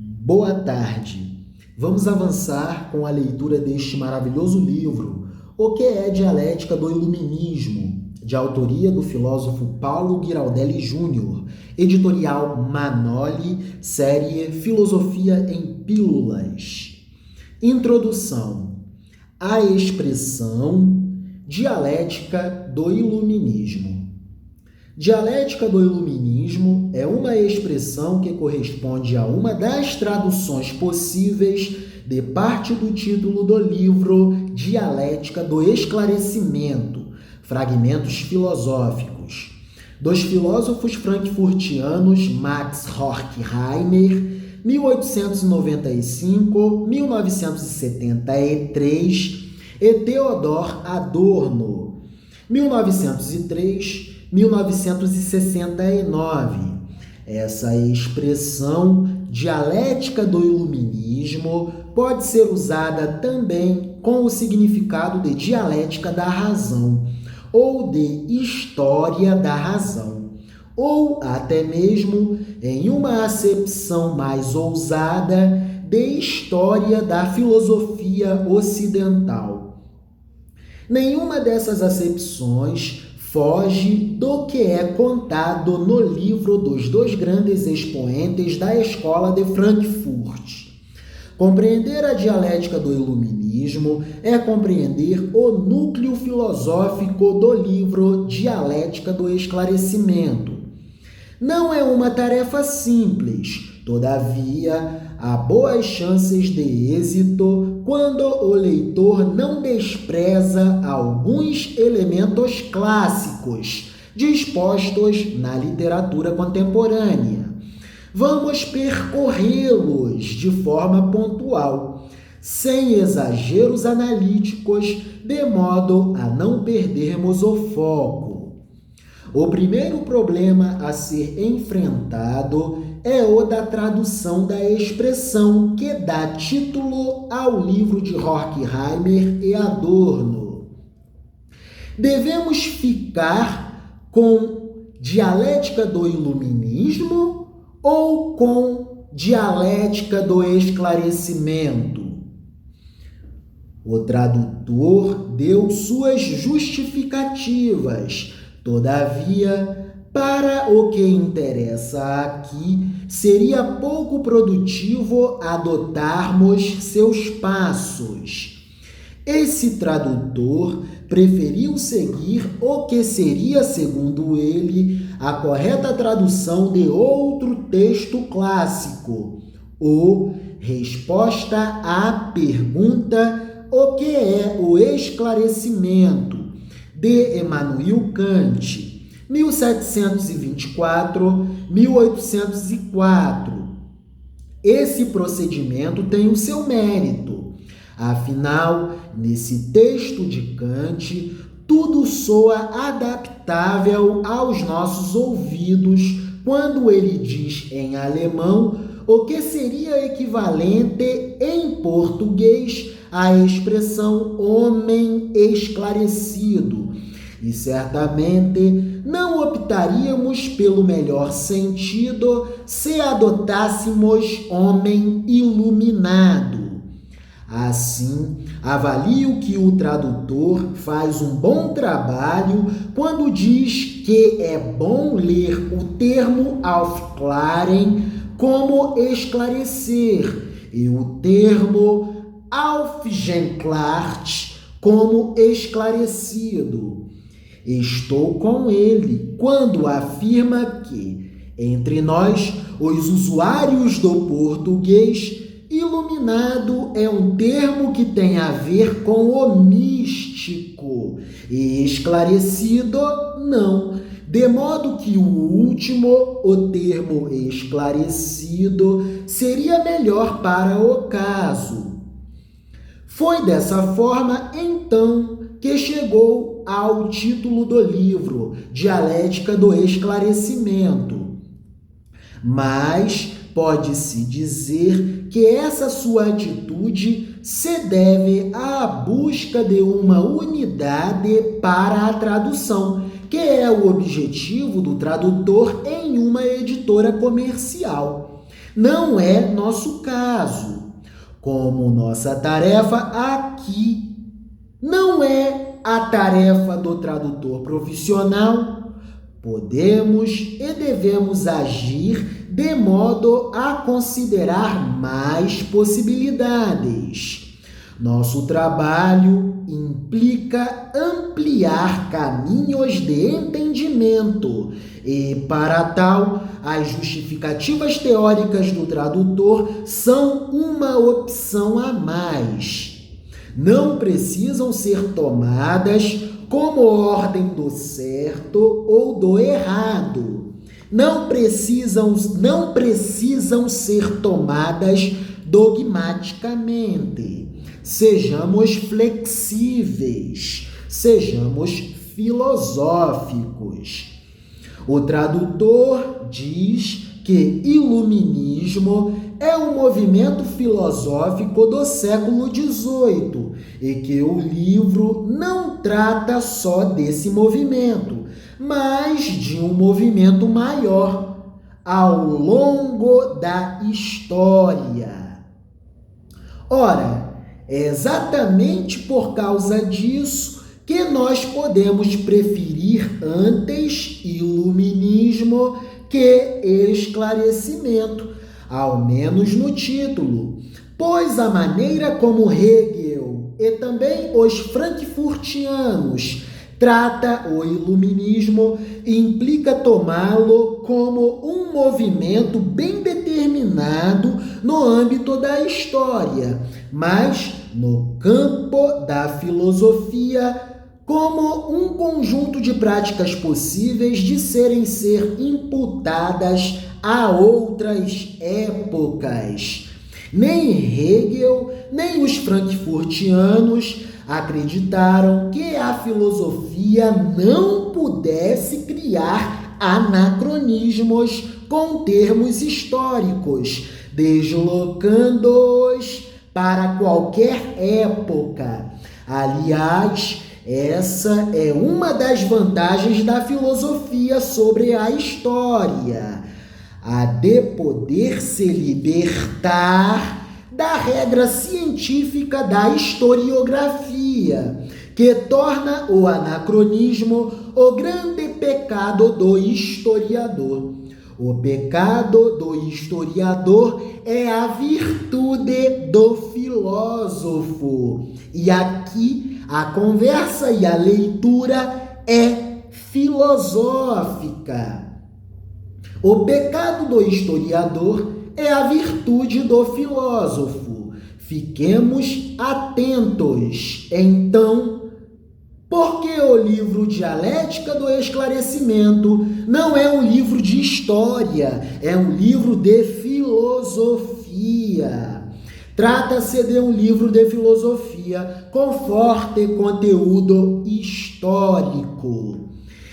Boa tarde. Vamos avançar com a leitura deste maravilhoso livro, O que é Dialética do Iluminismo, de autoria do filósofo Paulo Giraldelli Júnior, editorial Manoli, série Filosofia em Pílulas. Introdução. A expressão dialética do iluminismo. Dialética do Iluminismo é uma expressão que corresponde a uma das traduções possíveis de parte do título do livro Dialética do Esclarecimento, Fragmentos Filosóficos, dos filósofos frankfurtianos Max Horkheimer, 1895-1973, e Theodor Adorno, 1903-1969. Essa expressão dialética do iluminismo pode ser usada também com o significado de dialética da razão, ou de história da razão, ou até mesmo, em uma acepção mais ousada, de história da filosofia ocidental. Nenhuma dessas acepções foge do que é contado no livro dos dois grandes expoentes da escola de Frankfurt. Compreender a dialética do iluminismo é compreender o núcleo filosófico do livro Dialética do Esclarecimento. Não é uma tarefa simples, todavia, há boas chances de êxito quando o leitor não despreza alguns elementos clássicos dispostos na literatura contemporânea. Vamos percorrê-los de forma pontual, sem exageros analíticos, de modo a não perdermos o foco. O primeiro problema a ser enfrentado é o da tradução da expressão que dá título ao livro de Horkheimer e Adorno. Devemos ficar com dialética do iluminismo ou com dialética do esclarecimento? O tradutor deu suas justificativas. Todavia, para o que interessa aqui, seria pouco produtivo adotarmos seus passos. Esse tradutor preferiu seguir o que seria, segundo ele, a correta tradução de outro texto clássico, o Resposta à Pergunta: O que é o esclarecimento?, de Immanuel Kant, 1724-1804. Esse procedimento tem o seu mérito. Afinal, nesse texto de Kant, tudo soa adaptável aos nossos ouvidos quando ele diz em alemão o que seria equivalente em português à expressão homem esclarecido. E certamente não optaríamos pelo melhor sentido se adotássemos homem iluminado. Assim, avalio que o tradutor faz um bom trabalho quando diz que é bom ler o termo aufklären como esclarecer e o termo aufgeklärt como esclarecido. Estou com ele quando afirma que, entre nós, os usuários do português, iluminado é um termo que tem a ver com o místico e esclarecido não, de modo que o último, o termo esclarecido, seria melhor para o caso. Foi dessa forma, então, que chegou ao título do livro, Dialética do Esclarecimento. Mas pode-se dizer que essa sua atitude se deve à busca de uma unidade para a tradução, que é o objetivo do tradutor em uma editora comercial. Não é nosso caso. Como nossa tarefa aqui não é a tarefa do tradutor profissional, podemos e devemos agir de modo a considerar mais possibilidades. Nosso trabalho implica ampliar caminhos de entendimento e, para tal, as justificativas teóricas do tradutor são uma opção a mais. Não precisam ser tomadas como ordem do certo ou do errado. Não precisam ser tomadas dogmaticamente. Sejamos flexíveis, sejamos filosóficos. O tradutor diz que iluminismo é um movimento filosófico do século XVIII e que o livro não trata só desse movimento, mas de um movimento maior ao longo da história. Ora, é exatamente por causa disso que nós podemos preferir antes iluminismo que esclarecimento, ao menos no título, pois a maneira como Hegel e também os frankfurtianos trata o iluminismo implica tomá-lo como um movimento bem determinado no âmbito da história, mas no campo da filosofia como um conjunto de práticas possíveis de ser imputadas a outras épocas. Nem Hegel, nem os frankfurtianos acreditaram que a filosofia não pudesse criar anacronismos com termos históricos, deslocando-os para qualquer época. Aliás, essa é uma das vantagens da filosofia sobre a história, a de poder se libertar da regra científica da historiografia, que torna o anacronismo o grande pecado do historiador. O pecado do historiador é a virtude do filósofo. E aqui a conversa e a leitura é filosófica. O pecado do historiador é a virtude do filósofo. Fiquemos atentos, então, porque o livro Dialética do Esclarecimento não é um livro de história, é um livro de filosofia. Trata-se de um livro de filosofia com forte conteúdo histórico.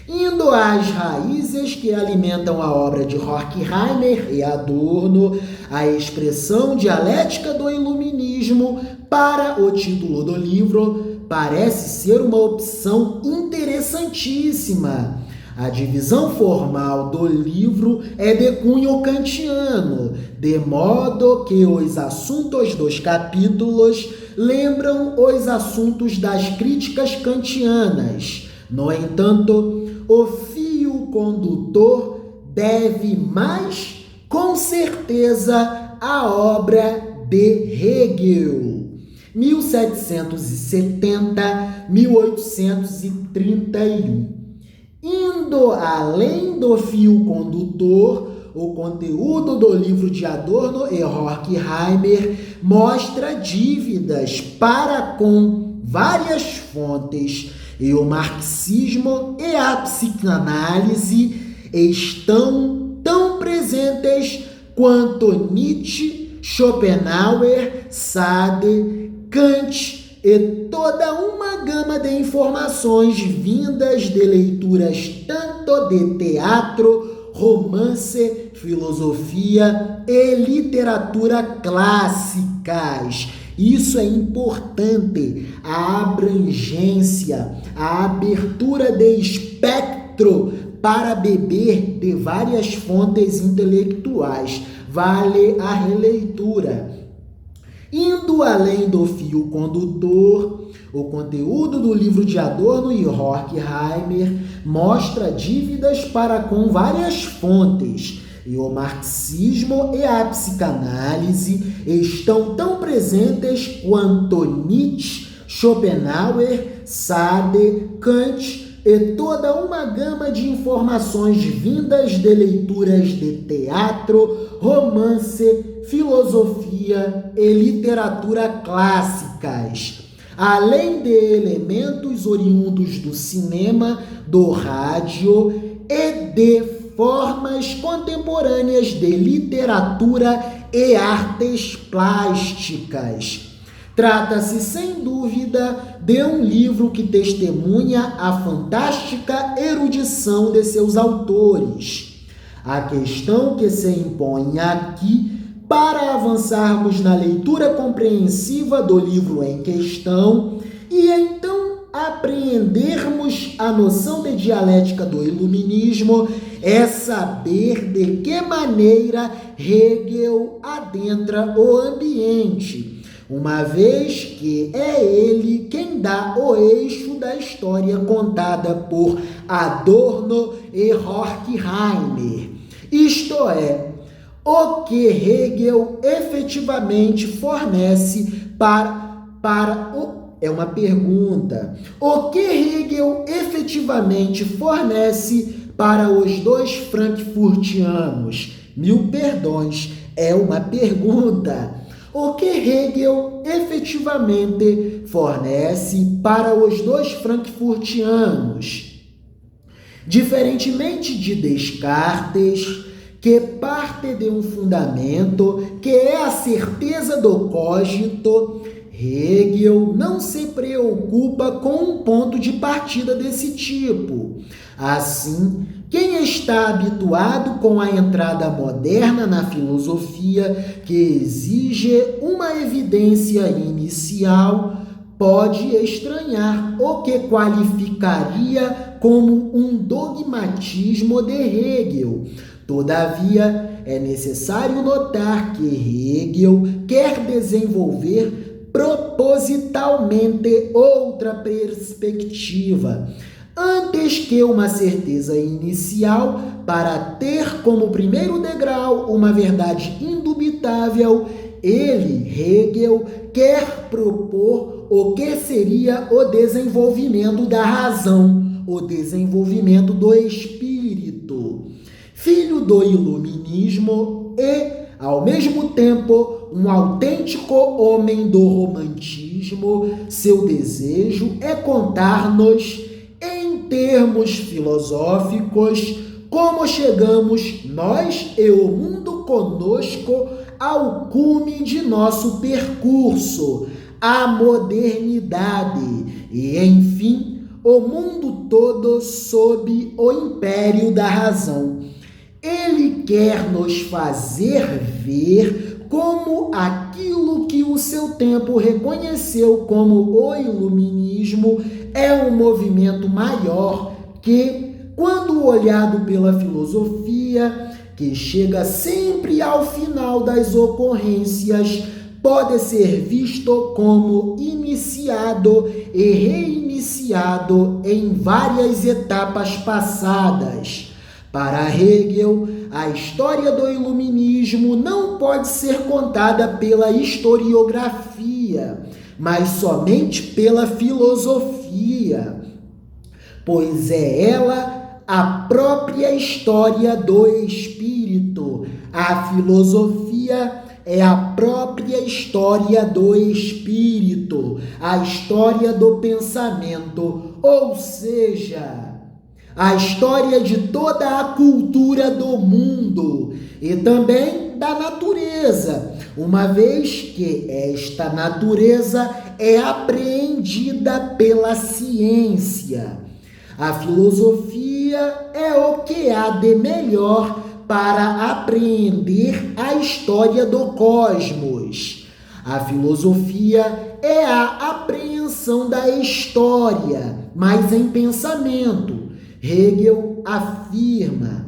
Indo às raízes que alimentam a obra de Horkheimer e Adorno, a expressão dialética do iluminismo para o título do livro parece ser uma opção interessantíssima. A divisão formal do livro é de cunho kantiano, de modo que os assuntos dos capítulos lembram os assuntos das críticas kantianas. No entanto, o fio condutor deve mais, com certeza, à obra de Hegel, 1770-1831. Indo além do fio condutor, o conteúdo do livro de Adorno e Horkheimer mostra dívidas para com várias fontes, e o marxismo e a psicanálise estão tão presentes quanto Nietzsche, Schopenhauer, Sade, Kant e toda uma gama de informações vindas de leituras tanto de teatro, romance, filosofia e literatura clássicas. Isso é importante, a abrangência, a abertura de espectro para beber de várias fontes intelectuais vale a releitura. Indo além do fio condutor, o conteúdo do livro de Adorno e Horkheimer mostra dívidas para com várias fontes, e o marxismo e a psicanálise estão tão presentes quanto Nietzsche, Schopenhauer, Sade, Kant e toda uma gama de informações vindas de leituras de teatro, romance, filosofia e literatura clássicas, além de elementos oriundos do cinema, do rádio e de formas contemporâneas de literatura e artes plásticas. Trata-se, sem dúvida, de um livro que testemunha a fantástica erudição de seus autores. A questão que se impõe aqui, para avançarmos na leitura compreensiva do livro em questão e então apreendermos a noção de dialética do iluminismo, é saber de que maneira Hegel adentra o ambiente, uma vez que é ele quem dá o eixo da história contada por Adorno e Horkheimer. Isto é, o que Hegel efetivamente fornece é uma pergunta. O que Hegel efetivamente fornece para os dois frankfurtianos? Mil perdões, é uma pergunta. O que Hegel efetivamente fornece para os dois frankfurtianos? Diferentemente de Descartes, que parte de um fundamento que é a certeza do cogito, Hegel não se preocupa com um ponto de partida desse tipo. Assim, quem está habituado com a entrada moderna na filosofia, que exige uma evidência inicial, pode estranhar o que qualificaria como um dogmatismo de Hegel. Todavia, é necessário notar que Hegel quer desenvolver propositalmente outra perspectiva, antes que uma certeza inicial, para ter como primeiro degrau uma verdade indubitável. Ele, Hegel, quer propor o que seria o desenvolvimento da razão, o desenvolvimento do espírito. Filho do iluminismo e, ao mesmo tempo, um autêntico homem do romantismo, seu desejo é contar-nos, em termos filosóficos, como chegamos nós e o mundo conosco ao cume de nosso percurso, a modernidade e, enfim, o mundo todo sob o império da razão. Ele quer nos fazer ver como aquilo que o seu tempo reconheceu como o iluminismo é um movimento maior que, quando olhado pela filosofia, que chega sempre ao final das ocorrências, pode ser visto como iniciado e reiniciado em várias etapas passadas. Para Hegel, a história do iluminismo não pode ser contada pela historiografia, mas somente pela filosofia, pois é ela a própria história do espírito. A filosofia é a própria história do espírito, a história do pensamento, ou seja, a história de toda a cultura do mundo e também da natureza, uma vez que esta natureza é apreendida pela ciência. A filosofia é o que há de melhor para apreender a história do cosmos. A filosofia é a apreensão da história, mas em pensamento. Hegel afirma,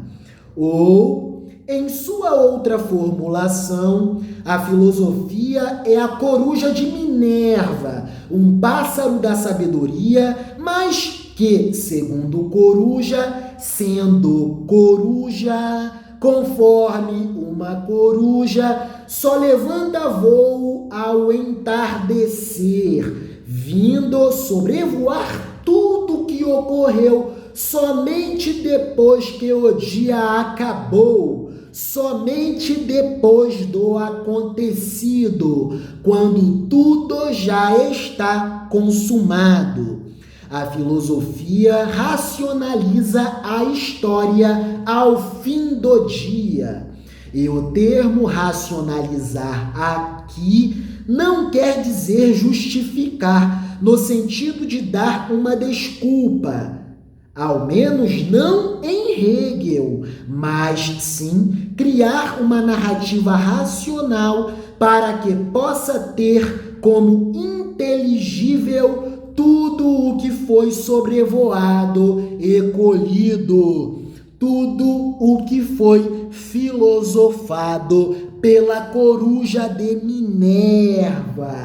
ou em sua outra formulação, a filosofia é a coruja de Minerva, um pássaro da sabedoria, mas que, segundo coruja, sendo coruja, conforme uma coruja, só levanta voo ao entardecer, vindo sobrevoar tudo que ocorreu somente depois que o dia acabou, somente depois do acontecido, quando tudo já está consumado. A filosofia racionaliza a história ao fim do dia. E o termo racionalizar aqui não quer dizer justificar, no sentido de dar uma desculpa. Ao menos não em Hegel, mas sim criar uma narrativa racional para que possa ter como inteligível tudo o que foi sobrevoado e colhido, tudo o que foi filosofado pela coruja de Minerva,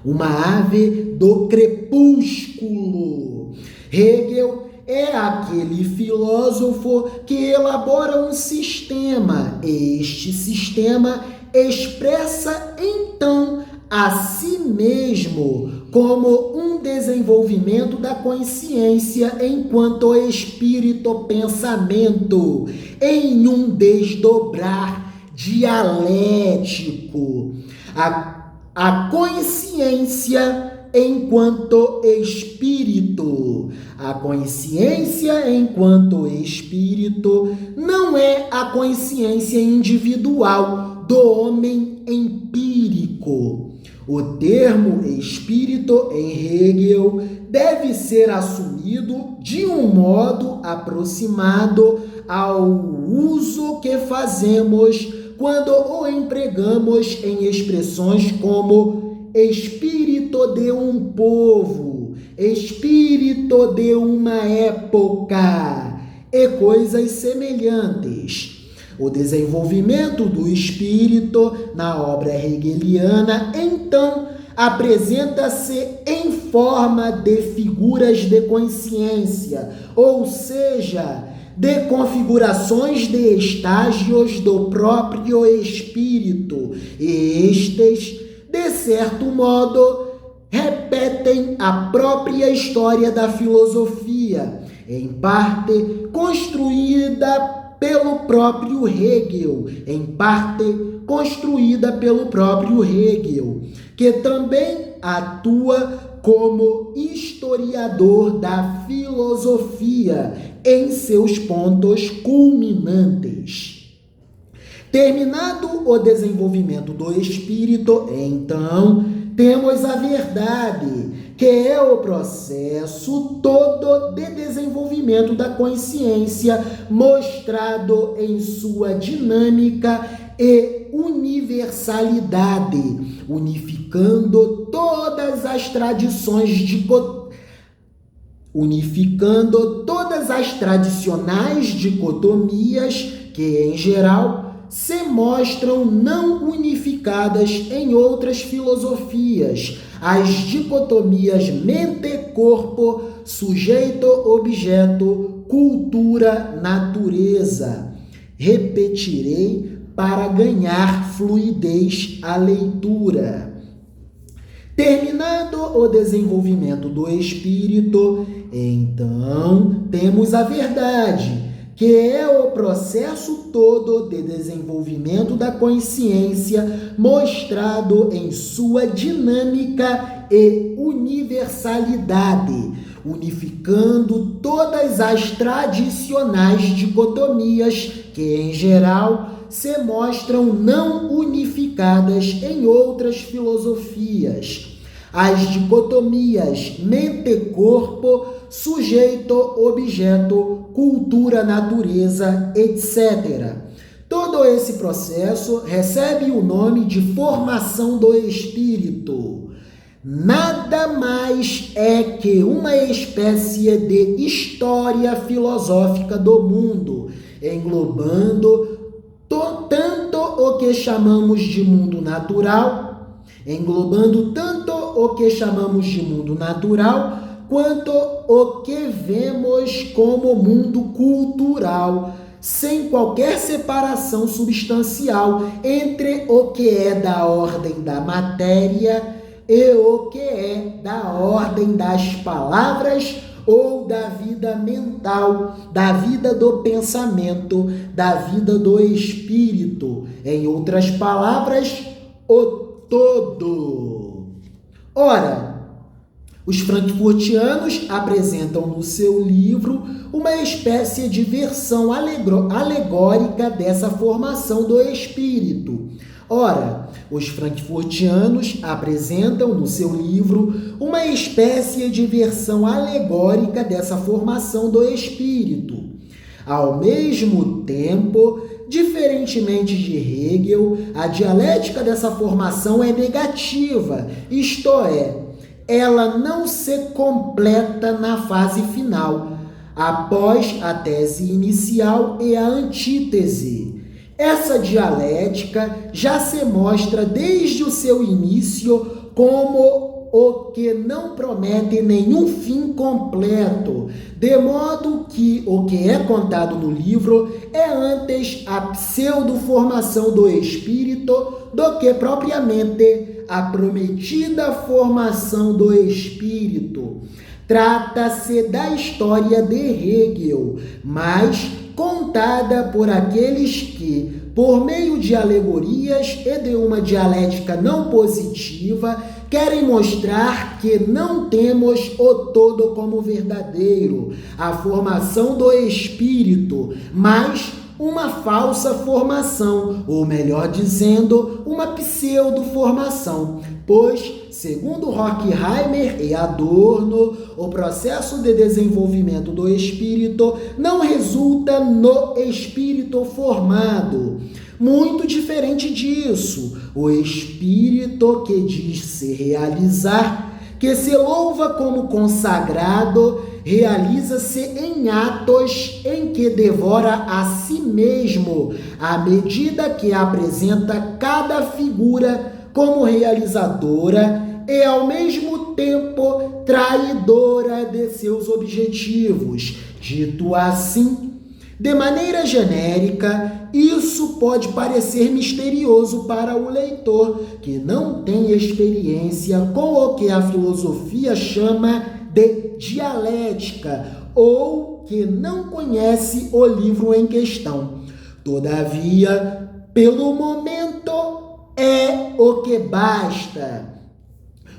uma ave do crepúsculo. Hegel é aquele filósofo que elabora um sistema. Este sistema expressa então a si mesmo como um desenvolvimento da consciência enquanto espírito-pensamento, em um desdobrar dialético. A consciência enquanto espírito. A consciência enquanto espírito não é a consciência individual do homem empírico. O termo espírito em Hegel deve ser assumido de um modo aproximado ao uso que fazemos quando o empregamos em expressões como espírito de um povo, espírito de uma época e coisas semelhantes. O desenvolvimento do espírito na obra hegeliana, então, apresenta-se em forma de figuras de consciência, ou seja, de configurações de estágios do próprio espírito, e estes, de certo modo, repetem a própria história da filosofia, em parte construída pelo próprio Hegel, que também atua como historiador da filosofia em seus pontos culminantes. Terminado o desenvolvimento do espírito, então, temos a verdade, que é o processo todo de desenvolvimento da consciência, mostrado em sua dinâmica e universalidade, unificando todas as tradicionais dicotomias que, em geral, se mostram não unificadas em outras filosofias, as dicotomias mente-corpo, sujeito-objeto, cultura-natureza. Repetirei para ganhar fluidez à leitura. Terminado o desenvolvimento do espírito, então temos a verdade, que é o processo todo de desenvolvimento da consciência mostrado em sua dinâmica e universalidade, unificando todas as tradicionais dicotomias que, em geral, se mostram não unificadas em outras filosofias. As dicotomias mente-corpo, sujeito-objeto, cultura-natureza, etc. Todo esse processo recebe o nome de formação do espírito. Nada mais é que uma espécie de história filosófica do mundo, englobando tanto o que chamamos de mundo natural, quanto o que vemos como mundo cultural, sem qualquer separação substancial entre o que é da ordem da matéria e o que é da ordem das palavras ou da vida mental, da vida do pensamento, da vida do espírito. Em outras palavras, o todo. Ora, os frankfurtianos apresentam no seu livro uma espécie de versão alegórica dessa formação do espírito. Ora, os frankfurtianos apresentam no seu livro uma espécie de versão alegórica dessa formação do espírito. Ao mesmo tempo, diferentemente de Hegel, a dialética dessa formação é negativa, isto é, ela não se completa na fase final, após a tese inicial e a antítese. Essa dialética já se mostra desde o seu início como o que não promete nenhum fim completo, de modo que o que é contado no livro é antes a pseudo-formação do espírito do que propriamente a prometida formação do espírito. Trata-se da história de Hegel, mas contada por aqueles que, por meio de alegorias e de uma dialética não positiva, querem mostrar que não temos o todo como verdadeiro, a formação do espírito, mas uma falsa formação, ou melhor dizendo, uma pseudo-formação, pois, segundo Horkheimer e Adorno, o processo de desenvolvimento do espírito não resulta no espírito formado. Muito diferente disso, o espírito que diz se realizar, que se louva como consagrado, realiza-se em atos em que devora a si mesmo, à medida que apresenta cada figura como realizadora e, ao mesmo tempo, traidora de seus objetivos. Dito assim, de maneira genérica, isso pode parecer misterioso para o leitor, que não tem experiência com o que a filosofia chama de dialética, ou que não conhece o livro em questão. Todavia, pelo momento, é o que basta.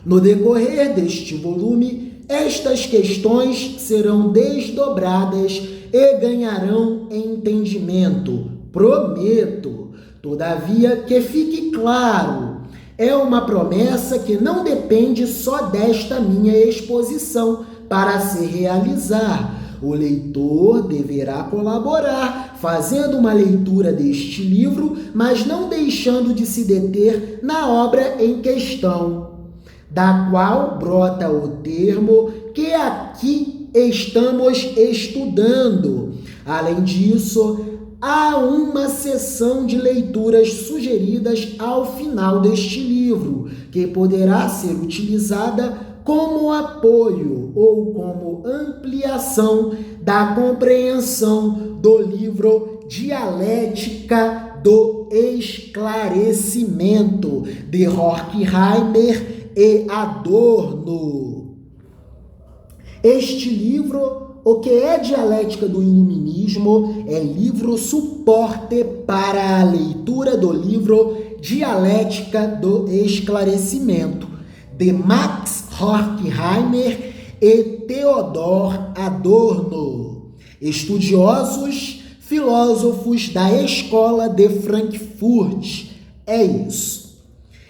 No decorrer deste volume, estas questões serão desdobradas e ganharão entendimento. Prometo. Todavia, que fique claro, é uma promessa que não depende só desta minha exposição para se realizar. O leitor deverá colaborar, fazendo uma leitura deste livro, mas não deixando de se deter na obra em questão, da qual brota o termo que aqui estamos estudando. Além disso, há uma seção de leituras sugeridas ao final deste livro, que poderá ser utilizada como apoio ou como ampliação da compreensão do livro Dialética do Esclarecimento, de Horkheimer e Adorno. Este livro, O que é Dialética do Iluminismo, é livro suporte para a leitura do livro Dialética do Esclarecimento, de Max Horkheimer e Theodor Adorno, estudiosos, filósofos da Escola de Frankfurt. É isso.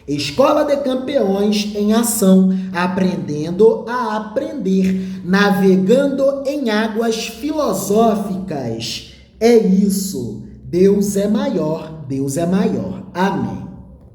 Escola de Campeões em Ação, aprendendo a aprender, navegando em águas filosóficas. É isso. Deus é maior, Deus é maior. Amém.